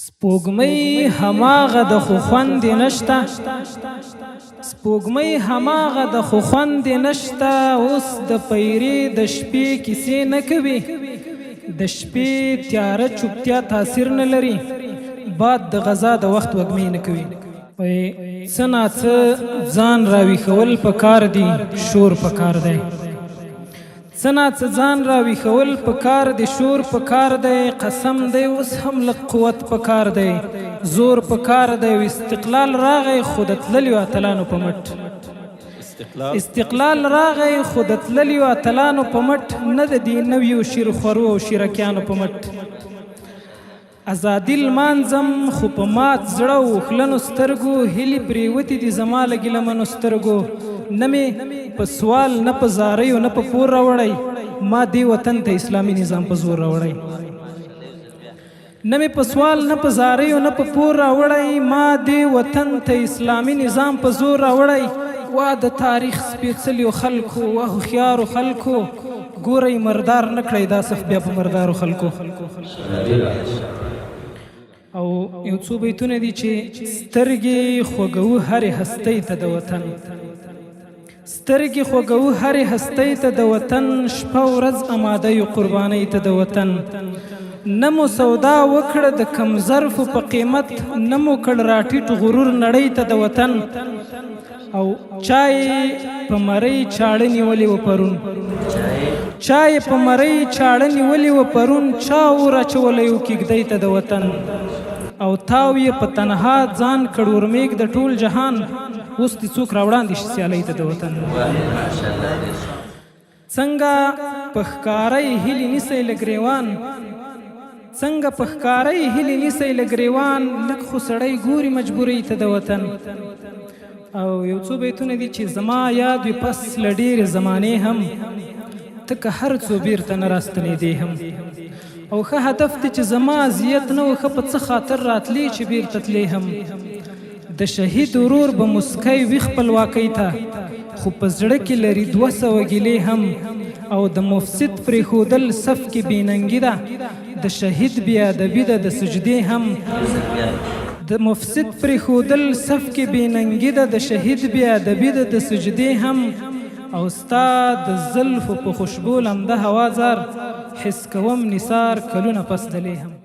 سپوږمۍ هماغه د خو خوندې نشته، سپوږمۍ هماغه د خو خوندې نشته، اوس د پیرې د شپې کیسې نه کوي، د شپې تیاره چوپتیا تاثیر نه لري، باد د غذا د وخت وږمې نه کوي. څه ناڅه ځان راویښول پکار دي، شور پکار دی. څه ناڅه ځان راویښول پکار دی، شور پکار دی، قسم دی اوس هم لږ قوت پکار دی، زور پکار دی. استقلال راغی خو د تللیو اتلانو په مټ، استقلال راغی خو د تللیو اتلانو په مټ، نه د دې نویو شیرخورو او شیرکیانو په مټ. ازادي لمانځم خو په مات زړه او اوښلنو سترګو، هیلې پرېوتې دي زما له ګیلمنو سترګو. نه مې په سوال نه په زاریو نه په پور راوړی، ما دې وطن ته اسلامي نظام په زور راوړی. نه مې په سوال نه په زاریو نه په پور راوړی، ما دې وطن ته اسلامي نظام په زور راوړی. وا د تاریخ سپېڅلیو خلکو، وا هوښیارو خلکو، ګورئ مردار نه کړئ دا صف بیا په مردارو خلکو. او یو څو بیتونه دي چې سترګې خوږوو هرې هستۍ ته د وطن، سترګې خوږوو هرې هستۍ ته د وطن، شپه ورځ اماده یو قربانۍ ته د وطن. نه مو سودا وکړه د کم ظرفو په قیمت، نه مو کړ راټیټ غرور نړۍ ته د وطن. او چای په مرۍ چاړه نیولې و پرون، چای په مرۍ چاړه نیولې و پرون، چا اور اچولی و کیږدۍ ته د وطن. او تاو یې په تنها ځان کړ ورمېږ د ټول جهان، اوس دې څوک راوړاندې شي سیالۍ ته د وطن. څنګه په ښکارۍ هیلې نیسئ له ګریوان، څنګه په ښکارۍ هیلې نیسئ له ګریوان، لږ خو سړی ګوري مجبورۍ ته د وطن. او یو څو بیتونه دي چې زما یاد وي پس له ډېرې زمانې هم، ته که هر څو بیرته نه راستنېدې هم. او ښه هدف دی چې زما اذیت نه و، ښه په څه خاطر راتلې چې بیرته تلې هم. د شهید ورور به مسکی وي خپلواکۍ ته، خو په زړه کې لري 200 ګیلې هم. او د مفسد پرېښودل صف کې بېننګي ده، د شهید بېادبي ده د سجدې هم. د مفسد پرېښودل صف کې بېننګي ده، د شهید بېادبي ده د سجدې هم. او ستا د زلفو په خوشبو لمده هوا زار، حس کوم نثار کلونه پس دلې هم.